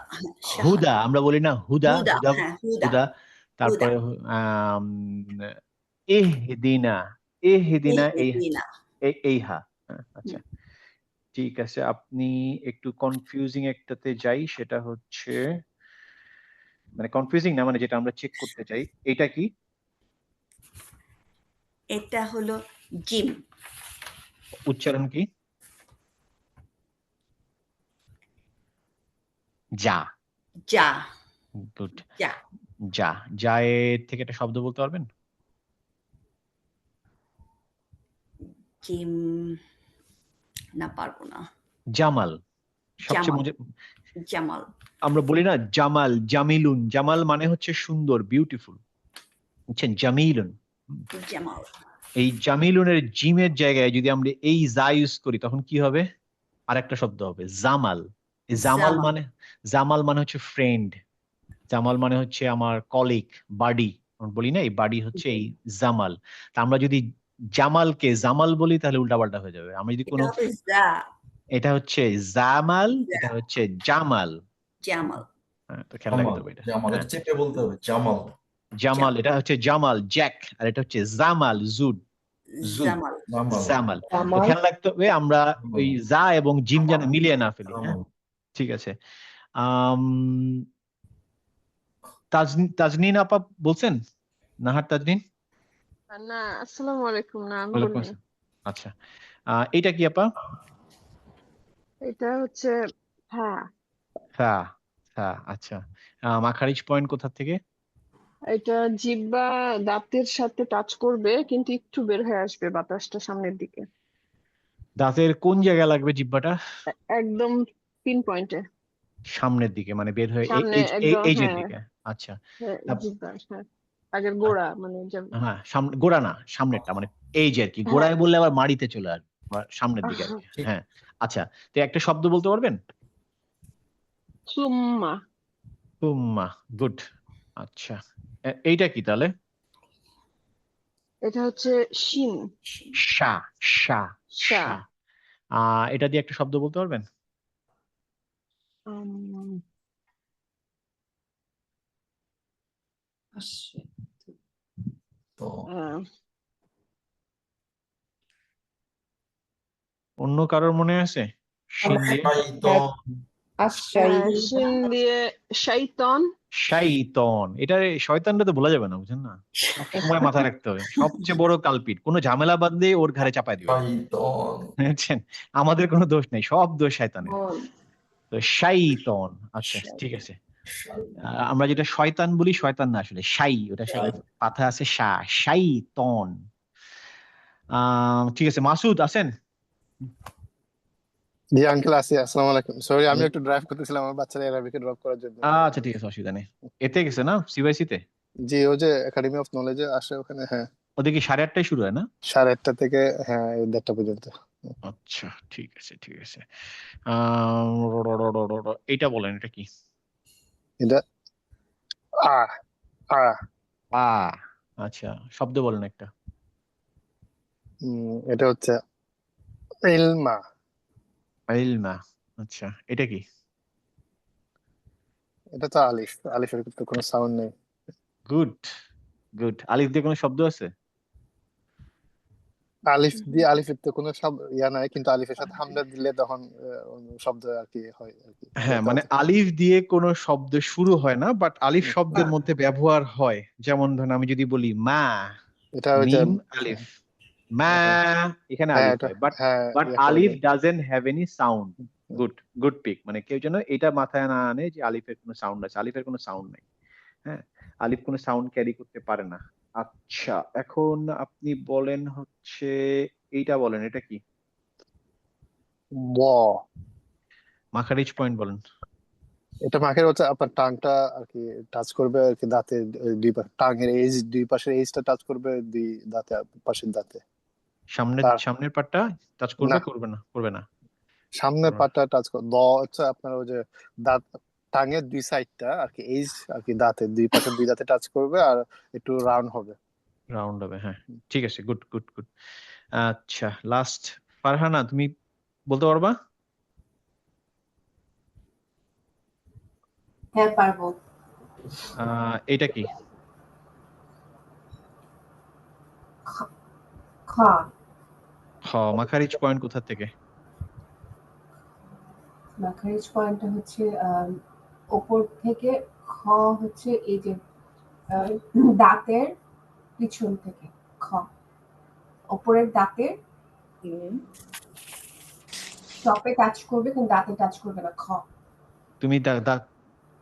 A: হুদা আমরা বলি না, হুদা
E: হুদা,
A: হুদা
E: হ্যাঁ হুদা।
A: হুদা। তারপরে আম, ইহদিনা। ইহদিনা
E: ইহদিনা।
A: এইহা। আচ্ছা ঠিক আছে, আপনি একটু কনফিউজিং একটাতে যাই, সেটা হচ্ছে মানে কনফিউজিং না, মানে যেটা আমরা চেক করতে চাই। এটা কি?
E: এটা হলো জিম।
A: উচ্চারণ কি? যা।
E: যা।
A: গুড।
E: যা।
A: যা। যা এর থেকে একটা শব্দ বলতে পারবেন?
E: জিম না, পারবো না।
A: জামাল। সবচেয়ে
E: জামাল।
A: মজা,
E: জামাল।
A: আমরা বলি না জামাল, জামিলুন। জামাল মানে হচ্ছে সুন্দর, বিউটিফুল, বুঝছেন? জামিলুন।
E: জামাল।
A: এই জামিলুনের জিমের জায়গায় যদি আমরা এই যা ইউজ করি তখন কি হবে? আরেকটা শব্দ হবে জামাল। এই জামাল
E: জামাল।
A: মানে, জামাল মানে হচ্ছে ফ্রেন্ড, জামাল মানে হচ্ছে আমার কলিগ, বাডি। আমরা বলি না এই বাডি হচ্ছে এই জামাল। তা আমরা যদি জামালকে জামাল বলি তাহলে উল্টাপাল্টা হয়ে যাবে। আমরা যদি
E: এটা
A: কোনো,
E: হবে যা।
A: এটা হচ্ছে জামাল,
E: যা।
A: এটা হচ্ছে জামাল।
E: জামাল।
A: হ্যাঁ, তো খেয়াল
C: জামাল।
A: রাখতে হবে এটা।
C: জামাল
A: হ্যাঁ,
C: চেপে বলতে হবে, জামাল।
A: জামাল এটা হচ্ছে জামাল জ্যাক, আর এটা হচ্ছে জামাল জুড। জুড।
E: জামাল।
C: জামাল।
A: জামাল। তো
B: জামাল।
A: খেয়াল রাখতে হবে আমরা ওই যা এবং জিম যেন মিলিয়ে না ফেলি। হ্যাঁ
C: জামাল।
A: ঠিক আছে। আম তাজনিন আপা বলছেন? নাহার তাজনিন।
I: না, আসসালামু আলাইকুম, না আমি
A: ওয়ালাইকুম
I: বলিনি।
A: আসসালাম। আচ্ছা এটা কি আপা?
I: এটা হচ্ছে হ্যাঁ,
A: হ্যাঁ হ্যাঁ আচ্ছা। মাখারিজ পয়েন্ট কোথা থেকে?
I: এটা জিহ্বা দাঁতের সাথে টাচ করবে কিন্তু একটু বের হয়ে আসবে বাতাসটা সামনের দিকে,
A: দাঁতের কোন জায়গায় লাগবে জিহ্বাটা?
I: একদম পিন পয়েন্টে,
A: সামনের দিকে মানে বের হয়ে
I: সামনে একদম,
A: এই যে
I: হ্যাঁ
A: দিকে। আচ্ছা।
I: হ্যাঁ,
A: তাপ-
I: জিহ্বার হ্যাঁ আগের গোড়া, মানে
A: হ্যাঁ সামনে, গোড়া না সামনেরটা, মানে এই যে আর কি,
I: হ্যাঁ
A: গোড়ায় বললে আবার মাড়িতে চলে আসবে, আবার সামনের দিকে আর কি।
C: ঠিক।
A: হ্যাঁ আচ্ছা, তো একটা শব্দ বলতে পারবেন?
I: সুম্মা।
A: তুম্মা। গুড। আচ্ছা এইটা কি তাহলে?
I: এটা হচ্ছে শিন।
A: শা। শা।
I: শা।
A: শা। এটা দিয়ে একটা শব্দ বলতে পারবেন?
I: উম,
C: তো
I: আহ,
A: অন্য কারোর মনে আছে? শিন দিয়ে।
B: আশ্রয়ী।
I: শিন দিয়ে শাইতন।
A: শাইতন। এটা শয়তানটা তো বলা যাবে না, বুঝছেন না? সবসময় মাথায় রাখতে হবে, সবচেয়ে বড় কালপিট, কোনো ঝামেলা বাদ দিয়ে ওর ঘাড়ে চাপাই দিবে,
C: শয়তান।
A: বুঝছেন? আমাদের কোনো দোষ নেই, সব দোষ শয়তানের। তো শাইতন। আচ্ছা ঠিক আছে। আমরা যেটা শয়তান বলি, শয়তান না আসলে শাই, ওটা শাই, পাথা আছে শা, শাইতন। ঠিক আছে, মাসুদ আছেন?
J: জি আঙ্কেল, আছি। আসসালামু আলাইকুম। সরি, আমি একটু ড্রাইভ করতেছিলাম আমার বাচ্চারা এরাবিকে ড্রপ করার জন্য।
A: আচ্ছা ঠিক আছে, অসুবিধা নেই। এতে গেছে না সিবিআইসি তে?
J: জি, ও যে একাডেমি অফ নলেজে আসে ওখানে, হ্যাঁ।
A: ওদের কি 8:30টায় শুরু হয় না?
J: 1:30 থেকে হ্যাঁ 1:30 পর্যন্ত।
A: আচ্ছা ঠিক আছে ঠিক আছে। এইটা বলেন, এটা কি?
J: এটা আ আ
A: আ। আচ্ছা শব্দ বলেন একটা।
J: এটা হচ্ছে ইলমা।
A: ইলমা। আচ্ছা এটা কি?
J: এটা তো আলিফ, আলিফের তো কোনো সাউন্ড নেই।
A: গুড। গুড। আলিফ দিয়ে কোনো শব্দ আছে?
J: আলিফ দিয়ে, আলিফের তো কোনো সব ইয়া নাই, কিন্তু আলিফের সাথে হামজা দিলে তখন শব্দ আর কি হয় আর কি।
A: হ্যাঁ মানে আলিফ দিয়ে কোনো শব্দ শুরু হয় না, বাট আলিফ শব্দের মধ্যে ব্যবহার হয়। যেমন ধরেন আমি যদি বলি মা,
J: এটা হচ্ছে
A: মিম আলিফ, মা, এখানে
J: হ্যাঁ
A: আলিফ
J: এটা
A: হয়, বাট
J: হ্যাঁ
A: বাট
J: ইয়া করে
A: আলিফ
J: দেয়।
A: Doesn't have any sound. Good. Good pick. মানে কেউ যেন এটা মাথায় না আনে যে আলিফের কোনো সাউন্ড আছে, আলিফের কোনো সাউন্ড নাই। হ্যাঁ, আলিফ কোনো সাউন্ড ক্যারি করতে পারে না। আচ্ছা, এখন আপনি বলেন হচ্ছে এইটা বলেন, এটা কি?
J: ব।
A: মাখারিজ পয়েন্ট বলেন।
J: এটা মাখের হচ্ছে আপনার টাংটা আর কি টাচ করবে আর কি দাঁতের দুই পাশে, টাঙের এজ দুই পাশের এজটা টাচ করবে দুই দাঁতে, পাশের দাঁতে। তার
A: সামনের পাটটা টাচ
J: না,
A: করবে না? করবে না?
J: সামনের পাটটা টাচ করবে। দ হচ্ছে আপনার ওই যে দাঁত, টাঙের দুই সাইডটা আর কি এজ আর কি দাঁতের দুই পাশের দুই দাঁতে টাচ করবে আর একটু রাউন্ড হবে।
A: রাউন্ড হবে, হ্যাঁ, ঠিক আছে, গুড গুড গুড। আচ্ছা, লাস্ট ফারহানা, তুমি বলতে পারবা?
B: হ্যাঁ পারবো।
A: এটা কি?
B: খ।
A: মাখারিজ পয়েন্ট কোথা থেকে?
B: মাখারিজ পয়েন্টটা হচ্ছে ওপর থেকে। খ হচ্ছে এই যে দাঁতের পিছন থেকে। খ ওপরের দাঁতের টপে টাচ করবে কিন্তু দাঁতে টাচ করবে না। খ।
A: তুমি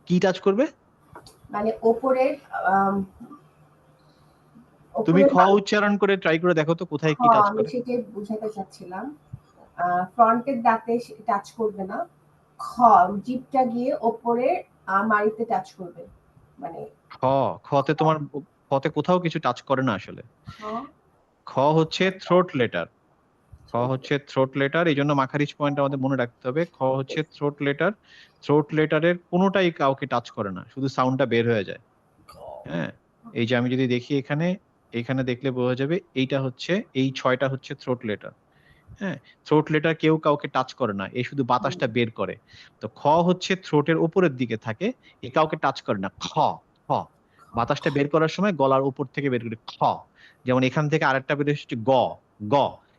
A: কি টাচ করবে?
B: মানে ওপরের
A: তুমি
B: ওপরের
A: খ উচ্চারণ করে ট্রাই করে দেখো তো কোথায় কি টাচ
B: আমি
A: করে।
B: সেটাই বুঝাতে চাচ্ছিলাম। ফ্রন্টের দাঁতে টাচ করবে না। খ জিভটা গিয়ে ওপরে মাড়িতে টাচ করবে। মানে
A: খতে তোমার খতে কোথাও কিছু টাচ করে না আসলে।
B: খ
A: খ হচ্ছে থ্রোট লেটার। খ হচ্ছে থ্রোট লেটার, এই জন্য মাখারিজ পয়েন্ট আমাদের মনে রাখতে হবে। খ হচ্ছে থ্রোট লেটার। থ্রোট লেটারের কোনোটাই কাউকে টাচ করে না, শুধু সাউন্ডটা বের হয়ে যায়। হ্যাঁ, এই যে আমি যদি দেখি এখানে দেখলে বোঝা যাবে এইটা হচ্ছে, এই 6টা হচ্ছে থ্রোট লেটার। হ্যাঁ, থ্রোট লেটার কেউ কাউকে টাচ করে না, এই শুধু বাতাসটা বের করে। তো খ হচ্ছে থ্রোটের উপরের দিকে থাকে, এ কাউকে টাচ করে না। খ খ বাতাসটা বের করার সময় গলার উপর থেকে বের করে খ। যেমন এখান থেকে আরেকটা বের হচ্ছে গ। গ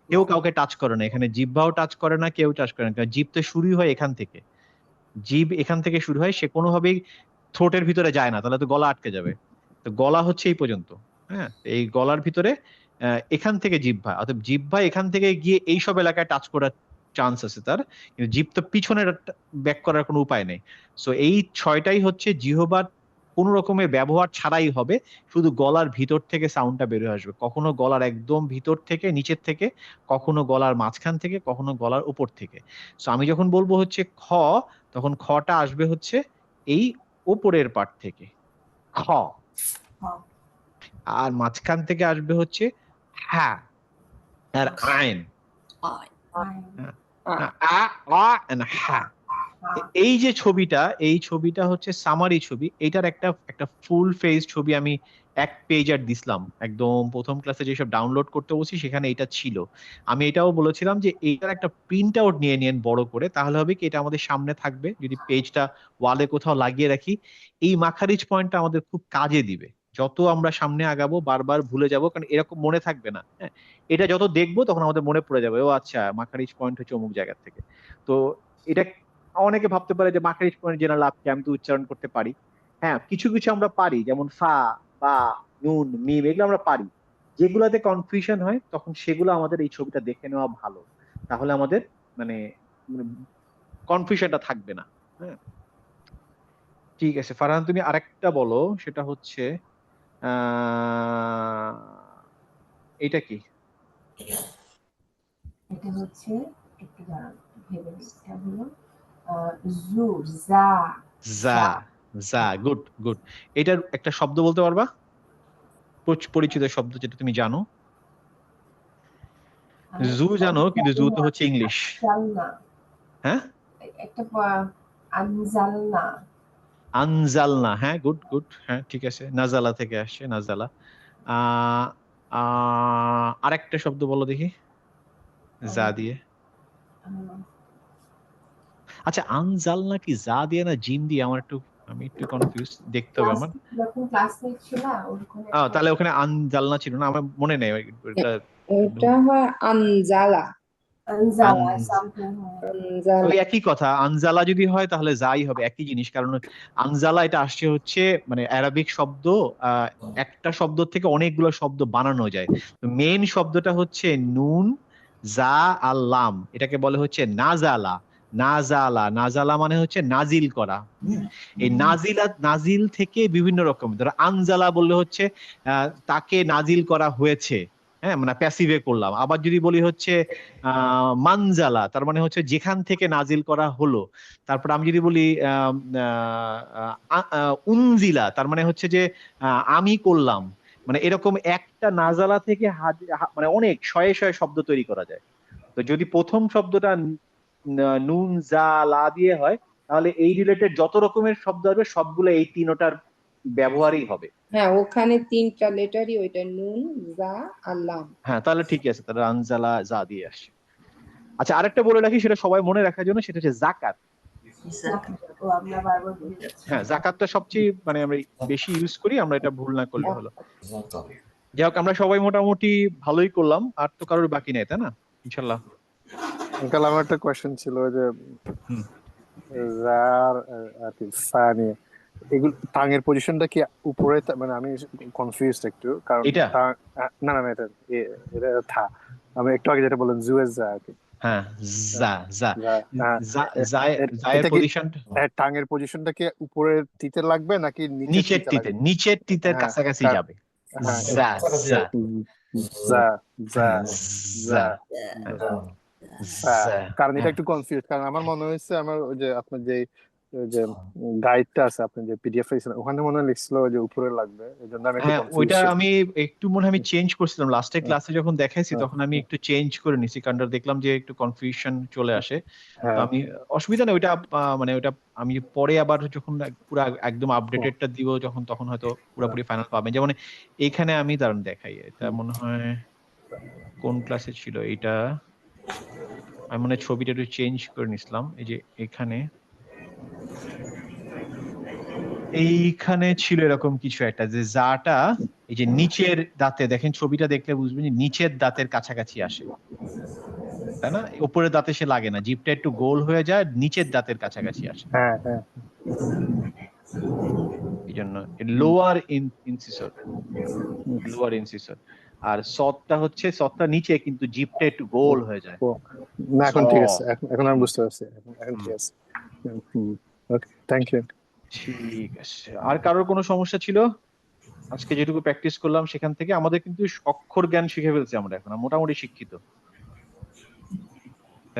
A: কেউ কাউকে টাচ করে না, এখানে জিহ্বাও টাচ করে না, কেউ টাচ করে না, কারণ জিভ তো শুরুই হয় এখান থেকে। জিভ এখান থেকে শুরু হয়, সে কোনোভাবেই থ্রোটের ভিতরে যায় না, তাহলে তো গলা আটকে যাবে। তো গলা হচ্ছে এই পর্যন্ত। হ্যাঁ, এই গলার ভিতরে এখান থেকে জিহ্বা, অর্থাৎ জিহ্বা এখান থেকে গিয়ে এইসব এলাকায় টাচ করার চান্স আছে তার, কিন্তু জিভ তো পিছনের ব্যাক করার কোনো উপায় নেই। সো এই 6টাই হচ্ছে জিহ্বার কোন রকমের ব্যবহার ছাড়াই হবে, শুধু গলার ভিতর থেকে সাউন্ডটা বের হয়ে আসবে। কখনো গলার একদম ভিতর থেকে নিচের থেকে, কখনো গলার মাঝখান থেকে, কখনো গলার উপর থেকে। সো আমি যখন বলবো হচ্ছে খ, তখন খটা আসবে হচ্ছে এই উপরের পার্ট থেকে, খ। আর মাঝখান থেকে আসবে হচ্ছে হ্যাঁ আর আইন। হ্যাঁ, এই যে ছবিটা, এই ছবিটা হচ্ছে সামারি ছবি। এইটার একটা ফুল ফেজ ছবি আমি এক পেজ আর দিছিলাম, একদম প্রথম ক্লাসে যেসব ডাউনলোড করতে বলছি সেখানে এটা ছিল। আমি এটাও বলেছিলাম যে এইটার একটা প্রিন্ট আউট নিয়ে নিন বড় করে, তাহলে হবে কি এটা আমাদের সামনে থাকবে, যদি পেজটা ওয়ালে কোথাও লাগিয়ে রাখি, এই মাখারিজ পয়েন্টটা আমাদের খুব কাজে দিবে। যত আমরা সামনে আগাবো বারবার ভুলে যাব, কারণ এরকম মনে থাকবে না। হ্যাঁ, এটা যত দেখবো তখন আমাদের মনে পড়ে যাবে, ও আচ্ছা মাখারিজ পয়েন্ট হচ্ছে অমুক জায়গা থেকে। তো এটা অনেকে ভাবতে পারে যে মাখারিজ পয়েন্ট জেনে লাভ কি, আমি তো উচ্চারণ করতে পারি। হ্যাঁ, কিছু কিছু আমরা পারি, যেমন ফা বা নুন মিম, এগুলো আমরা পারি। যেগুলাতে কনফিউশন হয় তখন সেগুলো আমাদের এই ছবিটা দেখে নেওয়া ভালো, তাহলে আমাদের মানে কনফিউশনটা থাকবে না। হ্যাঁ, ঠিক আছে ফারহান, তুমি আরেকটা বলো, সেটা হচ্ছে এটা কি?
B: এটা হচ্ছে একটু দাঁড়ান ভেবে নিই। এটা হলো জু। জা।
A: যা। যা, গুড গুড। এটার একটা শব্দ বলতে পারবা, পরিচিত শব্দ যেটা তুমি জানো? জু জানো, কিন্তু জু তো হচ্ছে ইংলিশ। হ্যাঁ,
B: একটা আনজালনা।
A: আনজালনা, হ্যাঁ, গুড গুড, হ্যাঁ ঠিক আছে, নাজালা থেকে আসছে, নাজালা। আরেকটা শব্দ বলো দেখি যা দিয়ে। আচ্ছা, আনজালনা কি যা দিয়ে না জিম দিয়ে? আমি একটু কনফিউজ, দেখতে হবে আমার।
B: যখন ক্লাসমেট ছিল ওখানে
A: তাহলে ওখানে আনজালনা ছিল না, আমার মনে নেই
B: এটা হয় আনজালা। আনজালা সামথিং।
A: ওই একই কথা, আনজালা যদি হয় তাহলে যাই হবে, একই জিনিস। কারণ আনজালা এটা আসছে হচ্ছে মানে অ্যারাবিক শব্দ, একটা শব্দ থেকে অনেকগুলো শব্দ বানানো যায়। তো মেইন শব্দটা হচ্ছে নুন, জা আর লাম, এটাকে বলে হচ্ছে নাজালা। নাজালা, নাজালা মানে হচ্ছে নাজিল করা। এই নাজিল থেকে বিভিন্ন রকম, ধরো আনজালা বললে হচ্ছে তাকে নাজিল করা হয়েছে, হ্যাঁ, মানে প্যাসিভে করলাম। আবার যদি বলি হচ্ছে মানজালা, তার মানে হচ্ছে যেখান থেকে নাজিল করা হলো। তারপর আমি যদি বলি উনজিলা, তার মানে হচ্ছে যে আমি করলাম। মানে এরকম একটা নাজালা থেকে মানে অনেক শয়ে শয়ে শব্দ তৈরি করা যায়। তো যদি প্রথম শব্দটা নুন জা লা দিয়ে হয়, তাহলে এই রিলেটেড যত রকমের শব্দ হবে সবগুলো এই তিনটার ব্যবহারই হবে।
B: হ্যাঁ, ওখানে 3টা লেটারই ওইটা, নুন, জা আর লাম।
A: হ্যাঁ, তাহলে ঠিকই আছে, তাহলে আনজালা জা দিয়ে আসছে। আচ্ছা, আরেকটা বলে রাখি, সেটা সবাই মনে রাখার জন্য, সেটা হচ্ছে জাকাত। হ্যাঁ, জাকাতটা সবচেয়ে মানে আমরা বেশি ইউজ করি, আমরা এটা ভুল না করলে হলো। যাই হোক, আমরা সবাই মোটামুটি ভালোই করলাম, আর তো কারোর বাকি নেই, তাই না? ইনশাল্লাহ।
J: আঙ্কেল, আমার একটা কোয়েশ্চেন ছিল যে রার আর কি ফা নিয়ে, এগুলো টাঙের পজিশনটা কি উপরে, মানে আমি কনফিউজড একটু, কারণ
A: এটা
J: না না এটা এটা থা, আমি একটু আগে যেটা বললাম জুয়েজ যা আর কি।
A: হ্যাঁ, জা জা
J: এটা কি
A: পজিশন,
J: টাঙের পজিশনটা কি উপরের তিতে লাগবে নাকি
A: নিচের তিতে? নিচের তিতের কাছাকাছি যাবে। জা জা
J: যা যা
A: জা
J: যা,
A: জা।
J: কারণ এটা একটু কনফিউজ, কারণ আমার মনে হয়েছে আমার ওই যে আপনার যে গাইডটা আছে, আপনি যে পিডিএফ লিখছেন ওখানে মনে হয় লিখছিল যে উপরে লাগবে, এই জন্য আমি একটু
A: হ্যাঁ,
J: কনফিউজ
A: ওইটা
J: ছিলাম।
A: আমি একটু মনে হয় আমি চেঞ্জ করছিলাম লাস্টের ক্লাসে যখন দেখাইছি, তখন আমি একটু চেঞ্জ করে নিছি, কারণ দেখলাম যে একটু কনফিউশন চলে আসে। তো আমি, অসুবিধা নেই, ওইটা মানে ওইটা আমি পরে আবার যখন পুরো একদম আপডেটেডটা দিব যখন, তখন হয়তো পুরোপুরি ফাইনাল পাবেন। যেমন এইখানে আমি দাঁড়ান দেখাই, এটা মনে হয় কোন ক্লাসে ছিল এটা, আমি মনে হয় ছবিটা একটু চেঞ্জ করে নিছিলাম। এই যে এখানে এইখানে ছিল এরকম কিছু একটা, যে জাটা এই যে নিচের দাঁতে, দেখেন ছবিটা দেখলে বুঝবেন যে নিচের দাঁতের কাছাকাছি আসে, তাই না? উপরের দাঁতে সে লাগে না, জিভটা একটু গোল হয়ে যায়, নিচের দাঁতের কাছাকাছি আসে।
J: হ্যাঁ হ্যাঁ,
A: এই জন্য লোয়ার ইনসিসর, লোয়ার ইনসিসর। আর সৎটা হচ্ছে, সৎটা নিচে কিন্তু জিভটা একটু গোল হয়ে যায়।
J: না এখন ঠিক আছে, এখন আমি বুঝতে পারছি, এখন ঠিক আছে। ওকে, থ্যাংক ইউ।
A: ঠিক আছে, আর কারোর কোনো সমস্যা ছিল? আজকে যেটুকু প্র্যাকটিস করলাম সেখান থেকে আমাদের কিন্তু অক্ষর জ্ঞান শিখে ফেলছি আমরা, এখন মোটামুটি শিক্ষিত।